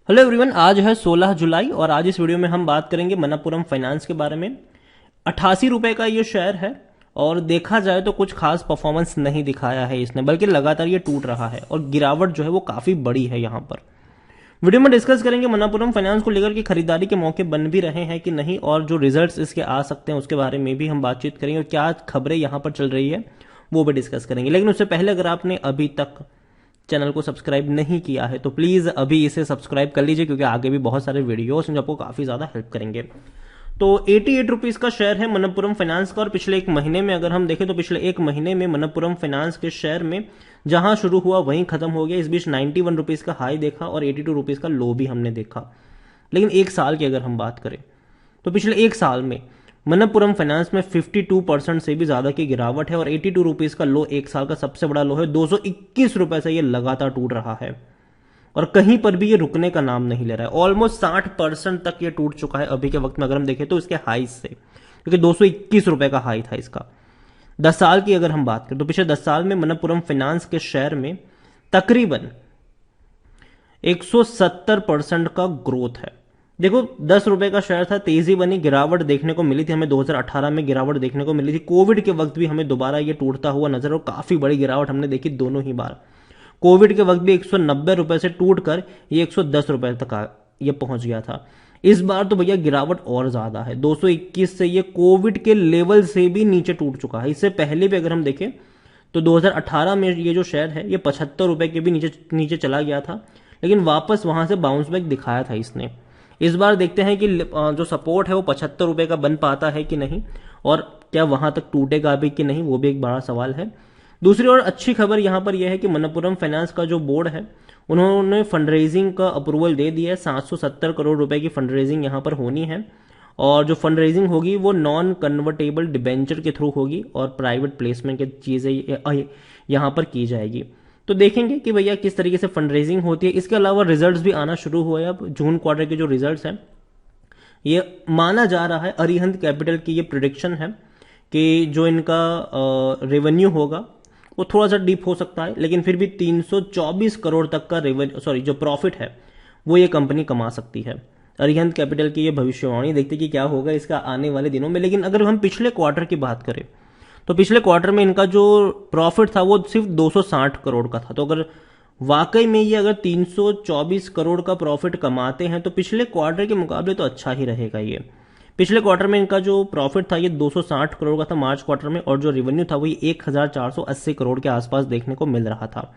Hello everyone, आज है 16 जुलाई और आज इस वीडियो में हम बात करेंगे मनप्पुरम फाइनेंस के बारे में। 88 रुपए का ये शेयर है और देखा जाए तो कुछ खास परफॉर्मेंस नहीं दिखाया है इसने, बल्कि लगातार ये टूट रहा है और गिरावट जो है वो काफी बड़ी है। यहाँ पर वीडियो में डिस्कस करेंगे मनप्पुरम फाइनेंस को लेकर कि खरीदारी के मौके बन भी रहे हैं कि नहीं, और जो रिजल्ट्स इसके आ सकते हैं उसके बारे में भी हम बातचीत करेंगे और क्या खबरें यहाँ पर चल रही है वो भी डिस्कस करेंगे। लेकिन उससे पहले अगर आपने अभी तक चैनल को सब्सक्राइब नहीं किया है तो प्लीज अभी इसे सब्सक्राइब कर लीजिए, क्योंकि आगे भी बहुत सारे वीडियोस हैं जो आपको काफी ज्यादा हेल्प करेंगे। तो 88 रुपीज का शेयर है मनप्पुरम फाइनेंस का और पिछले एक महीने में अगर हम देखें तो पिछले एक महीने में मनप्पुरम फाइनेंस के शेयर में जहां शुरू हुआ वहीं खत्म हो गया। इस बीच 91 रुपीज का हाई देखा और 82 रुपीज का लो भी हमने देखा। लेकिन एक साल की अगर हम बात करें तो पिछले एक साल में मनप्पुरम फाइनेंस में 52% से भी ज्यादा की गिरावट है और 82 रुपीज का लो एक साल का सबसे बड़ा लो है। 221 रुपए से ये लगातार टूट रहा है और कहीं पर भी ये रुकने का नाम नहीं ले रहा है। ऑलमोस्ट 60% तक ये टूट चुका है अभी के वक्त में अगर हम देखें तो इसके हाई से, क्योंकि 221 रुपए का हाई था इसका। 10 साल की अगर हम बात करें तो पिछले 10 साल में मनप्पुरम फाइनेंस के शेयर में तकरीबन 170% का ग्रोथ है। देखो, 10 रुपए का शेयर था, तेजी बनी, गिरावट देखने को मिली थी हमें 2018 में गिरावट देखने को मिली थी। कोविड के वक्त भी हमें दोबारा ये टूटता हुआ नजर, और काफी बड़ी गिरावट हमने देखी दोनों ही बार। कोविड के वक्त भी 190 रुपए से टूटकर ये 110 रुपए तक ये पहुंच गया था। इस बार तो भैया गिरावट और ज्यादा है, 221 से ये कोविड के लेवल से भी नीचे टूट चुका है। इससे पहले भी अगर हम देखें तो 2018 में ये जो शेयर है ये 75 रुपए के भी नीचे चला गया था, लेकिन वापस वहां से बाउंस बैक दिखाया था इसने। इस बार देखते हैं कि जो सपोर्ट है वो 75 रुपए का बन पाता है कि नहीं, और क्या वहां तक टूटेगा भी कि नहीं, वो भी एक बड़ा सवाल है। दूसरी ओर अच्छी खबर यहां पर यह है कि मनप्पुरम फाइनेंस का जो बोर्ड है उन्होंने फंड रेजिंग का अप्रूवल दे दिया है। 770 करोड़ रुपए की फंड रेजिंग यहां पर होनी है, और जो फंड रेजिंग होगी वो नॉन कन्वर्टेबल डिबेंचर के थ्रू होगी और प्राइवेट प्लेसमेंट की चीजें यहां पर की जाएगी। तो देखेंगे कि भैया किस तरीके से फंड रेजिंग होती है। इसके अलावा रिजल्ट्स भी आना शुरू हुए। अब जून क्वार्टर के जो रिजल्ट्स हैं ये माना जा रहा है, अरिहंत कैपिटल की ये प्रिडिक्शन है कि जो इनका रेवेन्यू होगा वो थोड़ा सा डीप हो सकता है, लेकिन फिर भी 324 करोड़ तक का जो प्रॉफिट है वो ये कंपनी कमा सकती है। अरिहंत कैपिटल की ये भविष्यवाणी, देखते कि क्या होगा इसका आने वाले दिनों में। लेकिन अगर हम पिछले क्वार्टर की बात करें तो पिछले क्वार्टर में इनका जो प्रॉफिट था वो सिर्फ 260 करोड़ का था। तो अगर वाकई में ये अगर 324 करोड़ का प्रॉफिट कमाते हैं तो पिछले क्वार्टर के मुकाबले तो अच्छा ही रहेगा ये। पिछले क्वार्टर में इनका जो प्रॉफिट था ये 260 करोड़ का था मार्च क्वार्टर में, और जो रेवेन्यू था वो 1480 करोड़ के आसपास देखने को मिल रहा था।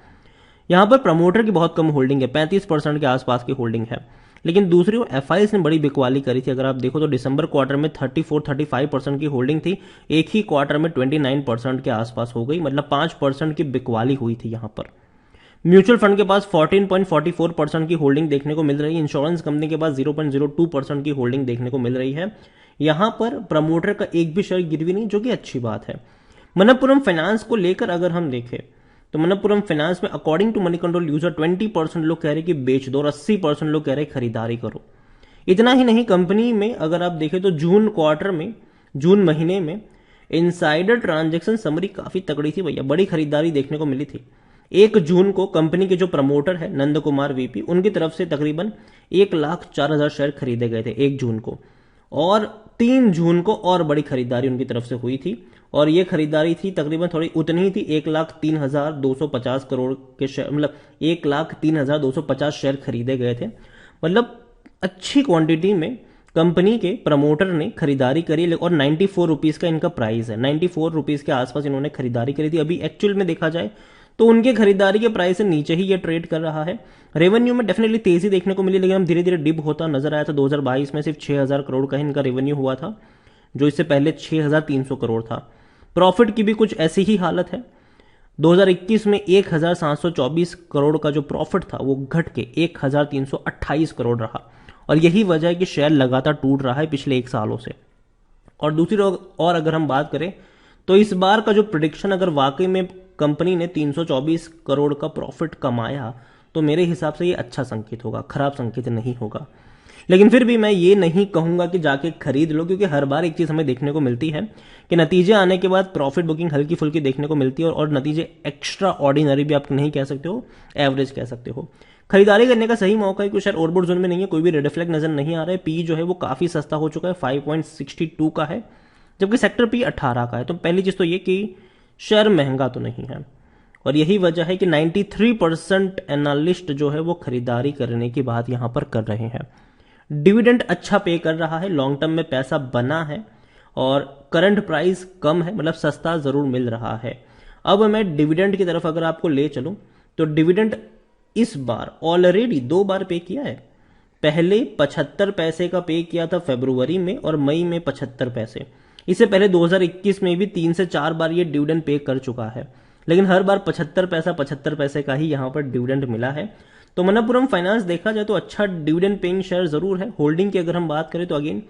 यहां पर प्रमोटर की बहुत कम होल्डिंग है, 35% के आसपास की होल्डिंग है। लेकिन दूसरी ओर एफआईएस ने बड़ी बिकवाली करी थी। अगर आप देखो तो दिसंबर क्वार्टर में 34-35% की होल्डिंग थी, एक ही क्वार्टर में 29% के आसपास हो गई, मतलब 5% की बिकवाली हुई थी यहां पर। म्यूचुअल फंड के पास 14.44% की होल्डिंग देखने को मिल रही है। इंश्योरेंस कंपनी के पास 0.02% की होल्डिंग देखने को मिल रही है। यहां पर प्रमोटर का एक भी शेयर गिरवी नहीं, जो कि अच्छी बात है। मनप्पुरम फाइनेंस को लेकर अगर हम देखें तो मनप्पुरम फाइनेंस में according to money control user 20% लोग कह रहे कि बेच दो और 80% लोग कह रहे खरीदारी करो। इतना ही नहीं, कंपनी में अगर आप देखें तो जून महीने में इनसाइडर ट्रांजैक्शन समरी काफी तगड़ी थी भैया, बड़ी खरीदारी देखने को मिली थी। 1 जून को कंपनी के जो प्रमोटर है नंद कुमार वीपी, उनकी तरफ से तकरीबन 1,04,000 शेयर खरीदे गए थे 1 जून को, और 3 जून को और बड़ी खरीदारी उनकी तरफ से हुई थी, और ये खरीदारी थी तकरीबन थोड़ी उतनी ही थी, 1,03,250 करोड़ के शेयर, मतलब 1,03,250 शेयर खरीदे गए थे। मतलब अच्छी क्वांटिटी में कंपनी के प्रमोटर ने खरीदारी करी, और 94 रुपीज का इनका प्राइस है। 94 रुपीज के आसपास इन्होंने खरीदारी करी थी। अभी एक्चुअल में देखा जाए तो उनके खरीदारी के प्राइस से नीचे ही ये ट्रेड कर रहा है। रेवेन्यू में डेफिनेटली तेजी देखने को मिली, लेकिन हम धीरे धीरे डिप होता नजर आया था। 2022 में सिर्फ 6,000 करोड़ का ही इनका रेवेन्यू हुआ था, जो इससे पहले 6,300 करोड़ था। प्रॉफिट की भी कुछ ऐसी ही हालत है। 2021 में 1,724 करोड़ का जो प्रॉफिट था वो घट के 1,328 करोड़ रहा, और यही वजह है कि शेयर लगातार टूट रहा है पिछले एक सालों से। और दूसरी ओर अगर हम बात करें तो इस बार का जो प्रिडिक्शन, अगर वाकई में कंपनी ने 324 करोड़ का प्रॉफिट कमाया तो मेरे हिसाब से ये अच्छा संकेत होगा, खराब संकेत नहीं होगा। लेकिन फिर भी मैं ये नहीं कहूंगा कि जाके खरीद लो, क्योंकि हर बार एक चीज हमें देखने को मिलती है कि नतीजे आने के बाद प्रॉफिट बुकिंग हल्की फुल्की देखने को मिलती है, और नतीजे एक्स्ट्रा ऑर्डिनरी भी आप नहीं कह सकते हो, एवरेज कह सकते हो। खरीदारी करने का सही मौका है, क्योंकि शेयर ओवरबॉट जोन में नहीं है, कोई भी रेड फ्लैग नजर नहीं आ रहा है। पी जो है वो काफी सस्ता हो चुका है, 5.62 का है, जबकि सेक्टर पी 18 का है। तो पहली चीज तो ये कि शेयर महंगा तो नहीं है, और यही वजह है कि 93% एनालिस्ट जो है वो खरीदारी करने की बात यहां पर कर रहे हैं। डिविडेंड अच्छा पे कर रहा है, लॉन्ग टर्म में पैसा बना है, और करंट प्राइस कम है, मतलब सस्ता जरूर मिल रहा है। अब मैं डिविडेंड की तरफ अगर आपको ले चलूं, तो डिविडेंड इस बार ऑलरेडी 2 बार पे किया है। पहले 75 पैसे का पे किया था फरवरी में, और मई में 75 पैसे। इससे पहले 2021 में भी 3 से 4 बार ये डिविडेंड पे कर चुका है, लेकिन हर बार 75 पैसे का ही यहां पर डिविडेंड मिला है। तो मनप्पुरम फाइनेंस देखा जाए तो अच्छा डिविडेंड पेइंग शेयर जरूर है। होल्डिंग की अगर हम बात करें तो अगेन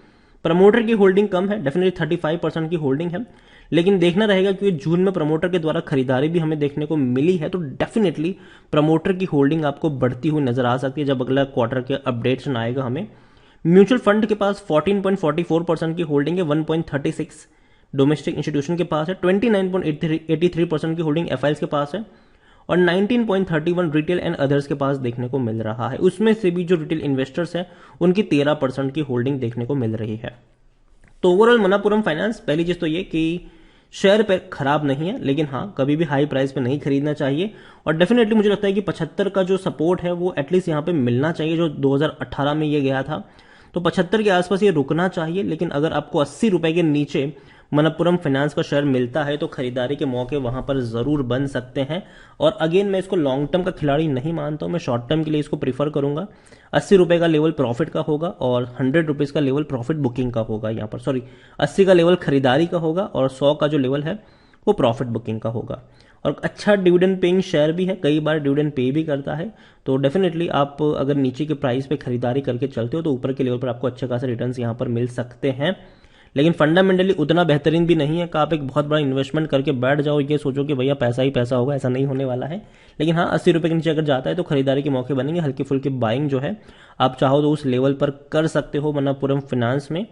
प्रमोटर की होल्डिंग कम है, डेफिनेटली 35% की होल्डिंग है, लेकिन देखना रहेगा क्योंकि जून में प्रमोटर के द्वारा खरीदारी भी हमें देखने को मिली है, तो डेफिनेटली प्रमोटर की होल्डिंग आपको बढ़ती हुई नजर आ सकती है जब अगला क्वार्टर के अपडेट्स आएगा हमें। म्यूचुअल फंड के पास 14.44% की होल्डिंग है, 1.36 डोमेस्टिक इंस्टीट्यूशन के पास है, 29.83% की होल्डिंग एफआईएस के पास है, और 19.31 रिटेल एंड अदर्स के पास देखने को मिल रहा है। उसमें से भी जो रिटेल इन्वेस्टर्स हैं उनकी 13% की होल्डिंग देखने को मिल रही है। तो ओवरऑल मनप्पुरम फाइनेंस, पहली चीज तो ये कि शेयर पे खराब नहीं है, लेकिन हाँ कभी भी हाई प्राइस पे नहीं खरीदना चाहिए। और डेफिनेटली मुझे लगता है कि 75 का जो सपोर्ट है वो एटलीस्ट यहाँ पे मिलना चाहिए, जो 2018 में ये गया था, तो 75 के आसपास ये रुकना चाहिए। लेकिन अगर आपको 80 रुपए के नीचे मनप्पुरम फाइनेंस का शेयर मिलता है तो खरीदारी के मौके वहां पर जरूर बन सकते हैं। और अगेन मैं इसको लॉन्ग टर्म का खिलाड़ी नहीं मानता हूं, मैं शॉर्ट टर्म के लिए इसको प्रीफर करूंगा। 80 रुपए का लेवल प्रॉफिट का होगा और 100 रुपीज का लेवल प्रॉफिट बुकिंग का होगा यहाँ पर, सॉरी 80 का लेवल खरीदारी का होगा और 100 का जो लेवल है वो प्रॉफिट बुकिंग का होगा। और अच्छा डिविडेंड पेइंग शेयर भी है, कई बार डिविडेंड पे भी करता है। तो डेफिनेटली आप अगर नीचे के प्राइस पे खरीदारी करके चलते हो तो ऊपर के लेवल पर आपको अच्छे खासे रिटर्न्स यहाँ पर मिल सकते हैं। लेकिन फंडामेंटली उतना बेहतरीन भी नहीं है कि आप एक बहुत बड़ा इन्वेस्टमेंट करके बैठ जाओ, ये सोचो कि भैया पैसा ही पैसा होगा, ऐसा नहीं होने वाला है। लेकिन हाँ 80 रुपए के नीचे अगर जाता है तो खरीदारी के मौके बनेंगे, हल्की फुल्की बाइंग जो है आप चाहो तो उस लेवल पर कर सकते हो मनप्पुरम फाइनेंस में।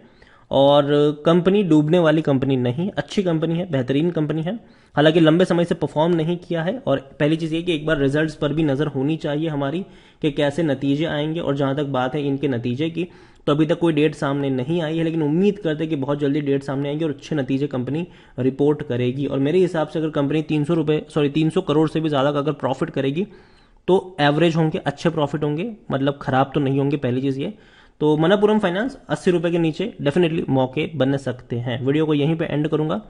और कंपनी डूबने वाली कंपनी नहीं, अच्छी कंपनी है, बेहतरीन कंपनी है, हालांकि लंबे समय से परफॉर्म नहीं किया है। और पहली चीज ये कि एक बार रिजल्ट्स पर भी नजर होनी चाहिए हमारी कि कैसे नतीजे आएंगे। और जहां तक बात है इनके नतीजे की, तो अभी तक कोई डेट सामने नहीं आई है, लेकिन उम्मीद करते हैं कि बहुत जल्दी डेट सामने आएगी और अच्छे नतीजे कंपनी रिपोर्ट करेगी। और मेरे हिसाब से अगर कंपनी 300 करोड़ से भी ज्यादा का अगर प्रॉफिट करेगी तो एवरेज होंगे, अच्छे प्रॉफिट होंगे, मतलब खराब तो नहीं होंगे, पहली चीज ये। तो मनप्पुरम फाइनेंस 80 रुपए के नीचे डेफिनेटली मौके बन सकते हैं। वीडियो को यहीं पे एंड करूंगा,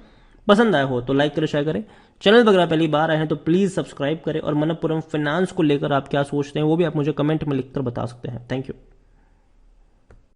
पसंद आया हो तो लाइक करें, शेयर करें। चैनल पर अगर पहली बार आए हैं तो प्लीज सब्सक्राइब करें, और मनप्पुरम फाइनेंस को लेकर आप क्या सोचते हैं वो भी आप मुझे कमेंट में लिखकर बता सकते हैं। Thank you.